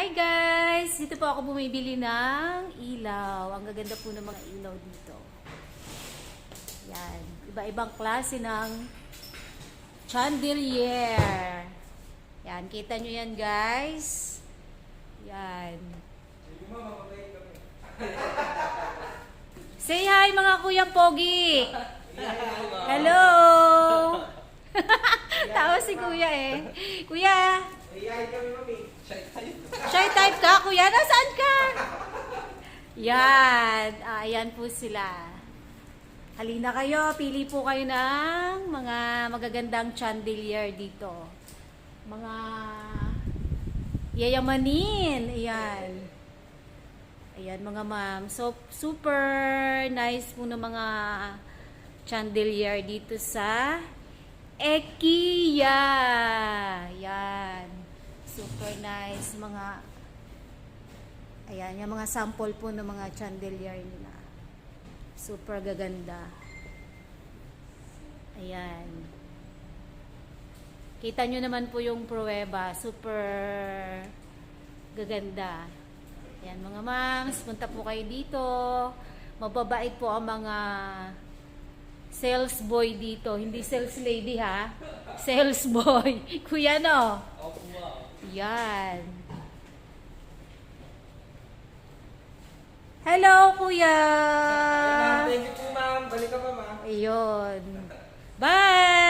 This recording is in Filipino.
Hi guys! Dito po ako bumibili ng ilaw. Ang gaganda po ng mga ilaw dito. Yan. Iba-ibang klase ng chandelier. Yan. Kita nyo yan guys. Yan. Say hi mga kuya pogi! Hello! Tawa si kuya eh. Kuya! Shy type ka, kuya? Nasaan ka? Yan. Ayan po sila. Halina kayo. Pili po kayo ng mga magagandang chandelier dito. Mga yayamanin. Ayan. Ayan mga ma'am. So, super nice po ng mga chandelier dito sa IKEA. Yan. Super nice mga ayan, yung mga sample po ng mga chandelier nila. Super gaganda. Ayan. Kita nyo naman po yung pruweba. Super gaganda. Ayan mga mams, punta po kayo dito. Mababait po ang mga sales boy dito. Hindi sales lady ha. Sales boy. Kuya no? Yan. Hello, kuya. Thank you po, ma'am. Balik ka pa, ma'am. Ayun. Bye.